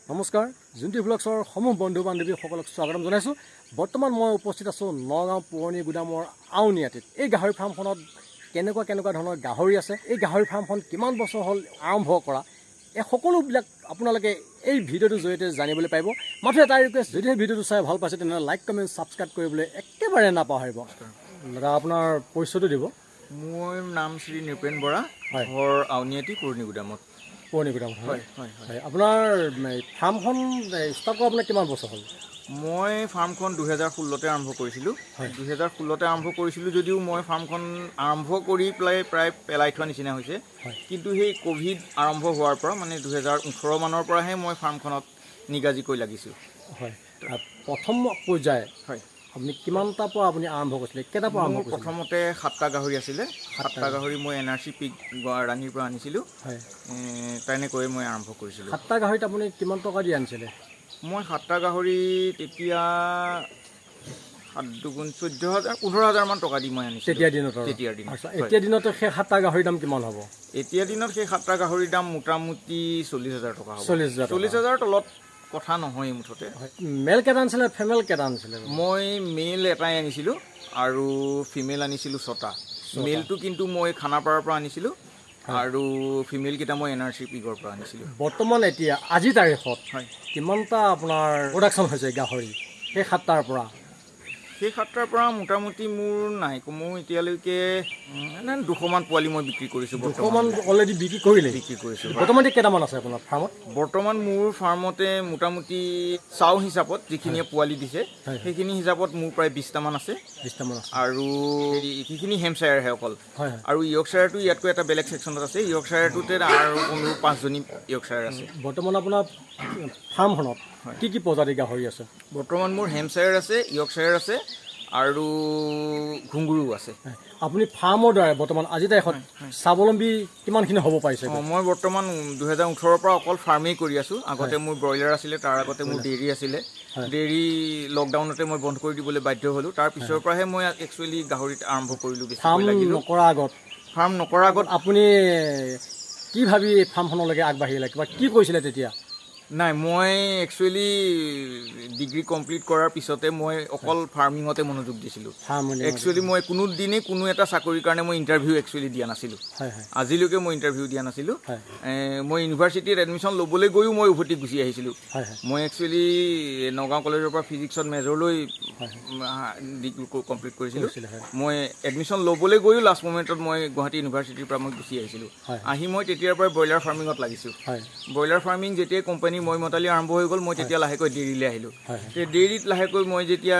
নমস্কাৰ জুন্টি ব্লগছৰ সমূহ বন্ধু বান্ধৱীসকলক স্বাগতম জনাইছোঁ। বৰ্তমান মই উপস্থিত আছোঁ নগাঁও পুৰণি গুদামৰ আউনীআটীত। এই গাহৰি ফাৰ্মখনত কেনেকুৱা ধৰণৰ গাহৰি আছে, এই গাহৰি ফাৰ্মখন কিমান বছৰ হ'ল আৰম্ভ কৰা, এই সকলোবিলাক আপোনালোকে এই ভিডিঅ'টোৰ জৰিয়তে জানিবলৈ পাৰিব। মাত্ৰ এটা ৰিকুৱেষ্ট, যদিহে ভিডিঅ'টো চাই ভাল পাইছে তেনেহ'লে লাইক কমেণ্ট ছাবস্ক্ৰাইব কৰিবলৈ একেবাৰে নাপাহৰিব। দাদা আপোনাৰ পৰিচয়টো দিব। মোৰ নাম শ্ৰী নৃপেন বৰা, ঘৰ আউনীআটী পুৰণি গুদামত। পুৰণি গুদাম হয়। আপোনাৰ ফাৰ্মখন ষ্টাৰ্ট কৰা আপোনাৰ কিমান বছৰ হ'ল? মই ফাৰ্মখন 2016তে আৰম্ভ কৰিছিলোঁ। 2016তে আৰম্ভ কৰিছিলোঁ যদিও মই ফাৰ্মখন আৰম্ভ কৰি প্ৰায় পেলাই থোৱা নিচিনা হৈছে। কিন্তু সেই ক'ভিড আৰম্ভ হোৱাৰ পৰা মানে 2018 মানৰ পৰাহে মই ফাৰ্মখনত নিগাজিকৈ লাগিছোঁ। হয়, প্ৰথম পৰ্যায় হয় আপুনি কিমানটাৰ পৰা আপুনি আৰম্ভ কৰিছিলে, কেইটাৰ পৰা আৰম্ভ কৰিছিলে? প্ৰথমতে 7টা গাহৰি আছিলে। 7টা গাহৰি মই NRCP ৰাণীৰ পৰা আনিছিলোঁ। হয়, তেনেকৈয়ে মই আৰম্ভ কৰিছিলোঁ। 7টা গাহৰিত আপুনি কিমান টকা দি আনিছিলে? মই 7টা গাহৰি তেতিয়া 7 দুগুণ 14,000 15,000 মান টকা দি মই আনিছিলোঁ তেতিয়াৰ দিনত। এতিয়া দিনত সেই 7টা গাহৰিৰ দাম কিমান হ'ব? এতিয়া দিনত সেই 7টা গাহৰিৰ দাম মোটামুটি 40,000 টকা হ'ব। 40,000 তলত কথা নহয় মুঠতে। মেল কেইটা আনিছিলে, ফিমেল কেইটা আনিছিলে? মই মেল এটাই আনিছিলোঁ আৰু ফিমেল আনিছিলোঁ 6টা। মেলটো কিন্তু মই খানাপাৰাৰ পৰা আনিছিলোঁ আৰু ফিমেলকেইটা মই NRCP গড়ৰ পৰা আনিছিলোঁ। বৰ্তমান এতিয়া আজিৰ তাৰিখত হয় কিমানটা আপোনাৰ প্ৰডাকশ্যন হৈছে গাহৰি সেই 7টাৰ পৰা? সেই 7টাৰ পৰা মোটামুটি মোৰ নাই কমেও এতিয়ালৈকে 200মান পোৱালি মই বিক্ৰী কৰিছোঁ। 200মান অলৰেডি বিক্ৰী কৰিলে? বিক্ৰী কৰিছোঁ। বৰ্তমান কেইটামান আছে আপোনাৰ ফাৰ্মত? বৰ্তমান মোৰ ফাৰ্মতে মোটামুটি চাউ হিচাপত যিখিনিয়ে পোৱালি দিছে সেইখিনি হিচাপত মোৰ প্ৰায় 20টামান আছে। 20টামান আৰু সেইখিনি হেমশ্বায়াৰহে অকল। আৰু ইয়ৰ্কশ্বায়াৰটো ইয়াতকৈ এটা বেলেগ ছেকশ্যনত আছে। ইয়ৰ্কশ্বায়াৰটোতে আৰু কমেও 5জনী ইয়ৰ্কশ্বায়াৰ আছে। বৰ্তমান আপোনাৰ ফাৰ্মখনত কি কি প্ৰজাতিৰ গাহৰি আছে? বৰ্তমান মোৰ হেমশ্বায়াৰ আছে, ইয়ৰ্কশ্বায়াৰ আছে আৰু ঘুংগুৰু আছে। আপুনি ফাৰ্মৰ দ্বাৰা বৰ্তমান আজি তাৰিখত স্বাৱলম্বী কিমানখিনি হ'ব পাৰিছে? মই বৰ্তমান 2018ৰ পৰা অকল ফাৰ্মেই কৰি আছোঁ। আগতে মোৰ ব্ৰইলাৰ আছিলে, তাৰ আগতে মোৰ ডেইৰী আছিলে। ডেইৰী লকডাউনতে মই বন্ধ কৰি দিবলৈ বাধ্য হ'লোঁ। তাৰ পিছৰ পৰাহে মই একচুৱেলি গাহৰিত আৰম্ভ কৰিলোঁ। ফাৰ্ম নকৰাৰ আগত আপুনি কি ভাবি ফাৰ্মখনলৈকে আগবাঢ়িলে, কিবা কি কৰিছিলে তেতিয়া? নাই, মই একচুৱেলি ডিগ্ৰী কমপ্লিট কৰাৰ পিছতে মই অকল ফাৰ্মিঙতে মনোযোগ দিছিলোঁ। একচুৱেলি মই কোনো দিনেই কোনো এটা চাকৰিৰ কাৰণে মই ইণ্টাৰভিউ একচুৱেলি দিয়া নাছিলোঁ। আজিলৈকে মই ইণ্টাৰভিউ দিয়া নাছিলোঁ। মই ইউনিভাৰ্চিটিত এডমিশ্যন ল'বলৈ গৈও মই উভতি গুচি আহিছিলোঁ। মই একচুৱেলি নগাঁও কলেজৰ পৰা ফিজিক্সত মেজৰ লৈ ডিগ্ৰী কমপ্লিট কৰিছিলোঁ। মই এডমিশ্যন ল'বলৈ গৈও লাষ্ট মমেণ্টত মই গুৱাহাটী ইউনিভাৰ্চিটিৰ পৰা মই গুচি আহিছিলোঁ। আহি মই তেতিয়াৰ পৰাই ব্ৰইলাৰ ফাৰ্মিঙত লাগিছোঁ। ব্ৰইলাৰ ফাৰ্মিং যেতিয়াই কোম্পানী মই মতালি আৰম্ভ হৈ গ'ল, মই তেতিয়া লাহেকৈ ডেইৰীলৈ আহিলোঁ। ডেইৰীত লাহেকৈ মই যেতিয়া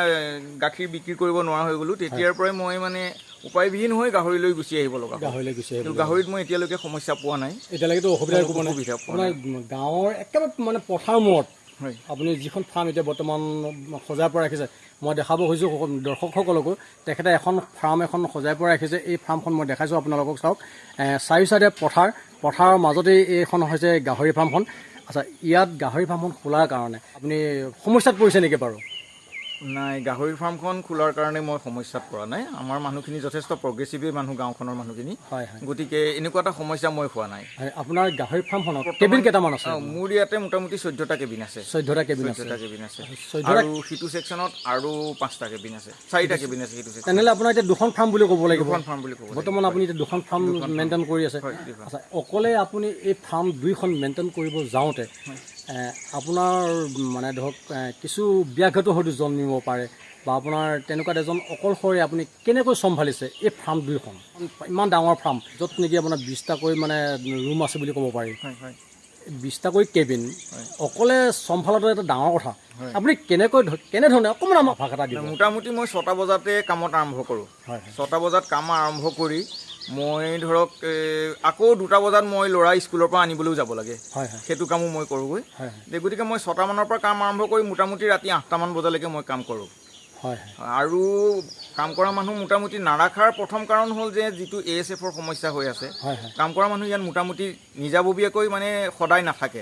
গাখীৰ বিক্ৰী কৰিব নোৱাৰা হৈ গ'লোঁ, তেতিয়াৰ পৰাই মই মানে উপায়বিহীন হৈ গাহৰিলৈ গুচি আহিব লগা। গাহৰিত মই এতিয়ালৈকে সমস্যা পোৱা নাই। এতিয়ালৈকেতো অসুবিধা পোৱা নাই। গাঁৱৰ একেবাৰে মানে পথাৰ মূৰত আপুনি যিখন ফাৰ্ম এতিয়া বৰ্তমান সজাই পৰা ৰাখিছে, মই দেখাব খুজিছোঁ দৰ্শকসকলকো। তেখেতে ফাৰ্ম এখন সজাই পৰা ৰাখিছে। এই ফাৰ্মখন মই দেখাইছোঁ আপোনালোকক, চাওক। চাৰি চাইডে পথাৰৰ মাজতেই এইখন হৈছে গাহৰি ফাৰ্মখন। আচ্ছা, ইয়াত গাহৰি ফাৰ্মখন খোলাৰ কাৰণে আপুনি সমস্যাত পৰিছে নেকি বাৰু? নাই, গাহৰি ফাৰ্মখন খোলাৰ কাৰণে মই সমস্যাত পৰা নাই। আমাৰ মানুহখিনি যথেষ্ট প্ৰগ্ৰেছিভেই মানুহ, গাঁওখনৰ মানুহখিনি। গতিকে এনেকুৱা এটা সমস্যা মই হোৱা নাই। আপোনাৰ গাহৰি ফাৰ্মখনত কেবিন কেইটামান আছে? মোৰ ইয়াতে মোটামুটি 14টা কেবিন আছে। 14টা কেবিন আছে। আৰু সিটো ছেকশ্যনত আৰু 5টা কেবিন আছে, 4টা কেবিন আছে সিটো ছেকশ্যন। তেনেহ'লে আপোনাৰ এতিয়া 2খন ফাৰ্ম বুলি ক'ব লাগিব। 2খন ফাৰ্ম বুলি ক'ব। বৰ্তমান আপুনি এতিয়া 2খন ফাৰ্ম মেইনটেইন কৰি আছে। আচ্ছা, অকলে আপুনি এই ফাৰ্ম 2খন মেইনটেইন কৰিব যাওঁতে আপোনাৰ মানে ধৰক কিছু ব্যাঘাতো হয়তো জন্মিব পাৰে, বা আপোনাৰ তেনেকুৱা এজন অকলশৰে আপুনি কেনেকৈ চম্ভালিছে এই ফাৰ্ম 2খন? ইমান ডাঙৰ ফাৰ্ম, য'ত নেকি আপোনাৰ 20টাকৈ মানে ৰুম আছে বুলি ক'ব পাৰি, 20টাকৈ কেবিন অকলে চম্ভালাটো এটা ডাঙৰ কথা। আপুনি কেনেধৰণে অকণমান আমাক ভাগ এটা দিব? মোটামুটি মই 6টা বজাতে কামত আৰম্ভ কৰোঁ। 6টা বজাত কাম আৰম্ভ কৰি মই ধৰক আকৌ 2টা বজাত মই ল'ৰা স্কুলৰ পৰা আনিবলৈও যাব লাগে। সেইটো কামো মই কৰোঁগৈ। গতিকে মই 6টা মানৰ পৰা কাম আৰম্ভ কৰি মোটামুটি ৰাতি 8টামান বজালৈকে মই কাম কৰোঁ। আৰু কাম কৰা মানুহ মোটামুটি নাৰাখাৰ প্ৰথম কাৰণ হ'ল যে যিটো ASFৰ সমস্যা হৈ আছে, কাম কৰা মানুহ ইয়াত মোটামুটি নিজাববীয়াকৈ মানে সদায় নাথাকে।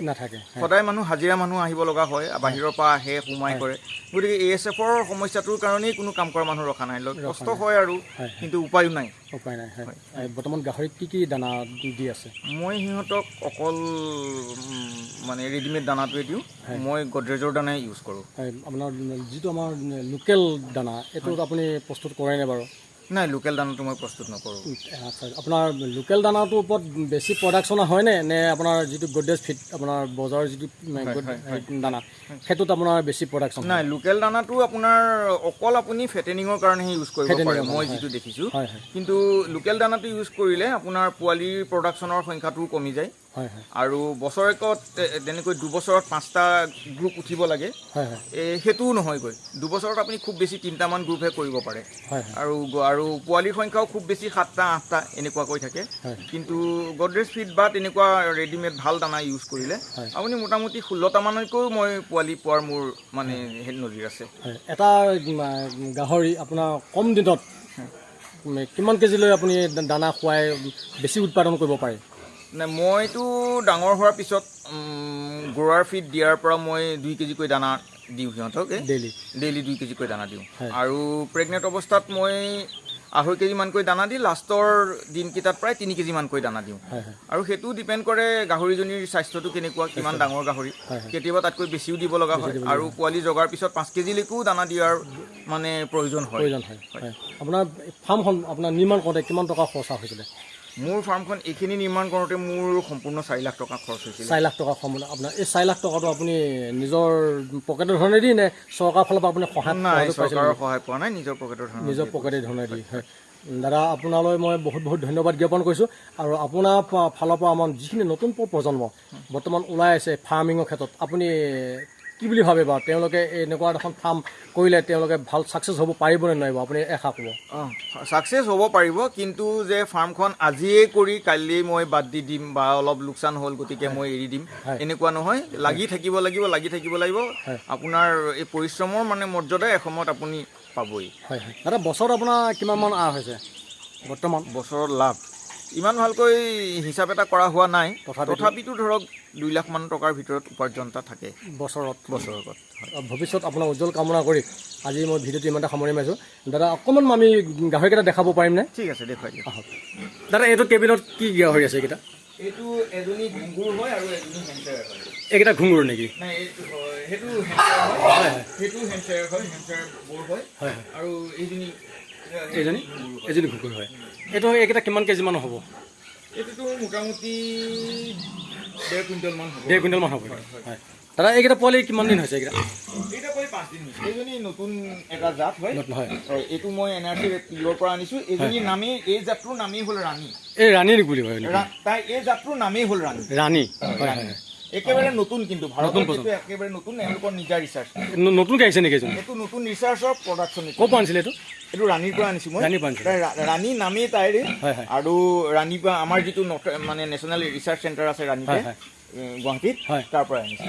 সদায় মানুহ হাজিৰা মানুহ আহিব লগা হয়, বাহিৰৰ পৰা আহে, সোমাই কৰে। গতিকে ASFৰ সমস্যাটোৰ কাৰণেই কোনো কাম কৰা মানুহ ৰখা নাই। কষ্ট হয় আৰু, কিন্তু উপায়ো নাই। উপায় নাই হয় বৰ্তমান গাহৰিক কি দানা দি আছে মই সিহঁতক অকল মানে ৰেডিমেড দানাটোৱে দিওঁ মই গডৰেজৰ দানাই ইউজ কৰোঁ হয় আপোনাৰ যিটো আমাৰ লোকেল দানা এইটো আপুনি প্ৰস্তুত কৰে নে বাৰু নাই লোকেল দানাটো মই প্ৰস্তুত নকৰোঁ আচ্ছা আপোনাৰ লোকেল দানাটোৰ ওপৰত বেছি প্ৰডাকশ্যন হয়নে নে আপোনাৰ যিটো গডৰেজ ফিড আপোনাৰ বজাৰৰ যিটো দানা সেইটোত আপোনাৰ বেছি প্ৰডাকশ্যন নাই লোকেল দানাটো আপোনাৰ অকল আপুনি ফেটেনিঙৰ কাৰণেহে ইউজ কৰিব পাৰে মই যিটো দেখিছোঁ কিন্তু লোকেল দানাটো ইউজ কৰিলে আপোনাৰ পোৱালিৰ প্ৰডাকশ্যনৰ সংখ্যাটোও কমি যায় আৰু বছৰেকত তেনেকৈ 2 বছৰত 5টা গ্ৰুপ উঠিব লাগে সেইটোও নহয়গৈ 2 বছৰত আপুনি খুব বেছি 3টামান গ্ৰুপহে কৰিব পাৰে আৰু পোৱালিৰ সংখ্যাও খুব বেছি 7টা 8টা এনেকুৱাকৈ থাকে কিন্তু গডৰেজ ফিড বা তেনেকুৱা ৰেডিমেড ভাল দানা ইউজ কৰিলে আপুনি মোটামুটি 16টামানলৈকেও মই পোৱালি পোৱাৰ মোৰ মানে নজিৰ আছে এটা গাহৰি আপোনাৰ কম দিনত কিমান কেজিলৈ আপুনি দানা খুৱাই বেছি উৎপাদন কৰিব পাৰে নাই মইতো ডাঙৰ হোৱাৰ পিছত গুড়াৰ ফিড দিয়াৰ পৰা মই 2 কেজিকৈ দানা দিওঁ সিহঁতক ডেইলি 2 কেজিকৈ দানা দিওঁ আৰু প্ৰেগনেণ্ট অৱস্থাত মই 2.5 কেজিমানকৈ দানা দি লাষ্টৰ দিনকেইটাত প্ৰায় 3 কেজিমানকৈ দানা দিওঁ আৰু সেইটো ডিপেণ্ড কৰে গাহৰিজনীৰ স্বাস্থ্যটো কেনেকুৱা কিমান ডাঙৰ গাহৰি কেতিয়াবা তাতকৈ বেছিও দিব লগা হয় আৰু পোৱালি জগাৰ পিছত 5 কেজিলৈকেও দানা দিয়াৰ মানে প্ৰয়োজন হয় আপোনাৰ ফাৰ্মখন আপোনাৰ নিৰ্মাণ কৰোঁতে কিমান টকা খৰচা হৈছিলে মোৰ ফাৰ্মখন এইখিনি নিৰ্মাণ কৰোঁতে মোৰ সম্পূৰ্ণ 4 লাখ টকা খৰচ হৈছিল 4 লাখ টকা সম্পূৰ্ণ আপোনাৰ এই 4 লাখ টকাটো আপুনি নিজৰ পকেটৰ ধৰণে দি নে চৰকাৰৰ ফালৰ পৰা আপুনি সহায় নাই চৰকাৰৰ সহায় পোৱা নাই নিজৰ পকেটৰ ধৰণে দি হয় দাদা আপোনালৈ মই বহুত ধন্যবাদ জ্ঞাপন কৰিছোঁ আৰু আপোনাৰ ফালৰ পৰা আমাৰ যিখিনি নতুন প্ৰজন্ম বৰ্তমান ওলাই আছে ফাৰ্মিঙৰ ক্ষেত্ৰত আপুনি কি বুলি ভাবে বাৰু তেওঁলোকে এনেকুৱা এখন ফাৰ্ম কৰিলে তেওঁলোকে ভাল ছাকচেছ হ'ব পাৰিবনে নোৱাৰিব আপুনি এষা ক'ব ছাকচেছ হ'ব পাৰিব কিন্তু যে ফাৰ্মখন আজিয়ে কৰি কাইলৈ মই বাদ দি দিম বা অলপ লোকচান হ'ল গতিকে মই এৰি দিম এনেকুৱা নহয় লাগি থাকিব লাগিব আপোনাৰ এই পৰিশ্ৰমৰ মানে মৰ্যাদা এসময়ত আপুনি পাবই হয় দাদা বছৰত আপোনাৰ কিমানমান আয় হৈছে বৰ্তমান বছৰত লাভ ইমান ভালকৈ হিচাপ এটা কৰা হোৱা নাই তথাপিতো ধৰক 2 লাখ মান টকাৰ ভিতৰত উপাৰ্জন এটা থাকে বছৰত ভৱিষ্যত আপোনাৰ উজ্জ্বল কামনা কৰি আজি মই ভিডিঅ'টো ইমানটা সামৰি মাৰিছোঁ দাদা অকণমান আমি গাহৰিকেইটা দেখাব পাৰিমনে ঠিক আছে দেখুৱাই দিয়ক দাদা এইটো কেবিনত কি গাহৰি আছে এইকেইটা এইটো এজনী ঘুংগুৰ হয় আৰু এজনী হেমচাৰ হয় এইকেইটা ঘুংগুৰ নেকি নাই সেইটো হেমচাৰ হয় সেইটো হেমচাৰ হয় হেমচাৰ বৰ হয় আৰু এজনী ঘুংগুৰ হয় এইটো এইকেইটা কিমান কেজিমান হ'ব এইটোতো মোটামুটি 1.5 কুইণ্টেলমান হ'ব 1.5 কুইণ্টেলমান হ'ব হয় দাদা এইকেইটা পোৱালি কিমান দিন হৈছে এইকেইটা পোৱালি 5 দিন হৈছে এইজনী নতুন এটা জাত হয় এইটো মই NRCPৰ পৰা আনিছোঁ এইজনী নামেই এই জাতটোৰ নামেই হ'ল ৰাণী এই ৰাণী বুলি কয় তাই এই জাতটোৰ নামেই হ'ল ৰাণী একেবাৰে নতুন কিন্তু ভাৰতত একেবাৰে নতুন এওঁলোকৰ নিজা ৰিচাৰ্চ নতুনকৈ আহিছে নেকি এইটো নতুন ৰিচাৰ্চৰ প্ৰডাকশ্যন ক'ৰ পৰা আনিছিলে এইটো ৰাণীৰ পৰা আনিছোঁ মই ৰাণী নামেই তাইৰে আৰু ৰাণীৰ পৰা আমাৰ যিটো মানে নেশ্যনেল ৰিচাৰ্চ চেণ্টাৰ আছে ৰাণীতে গুৱাহাটীত তাৰ পৰা আনিছোঁ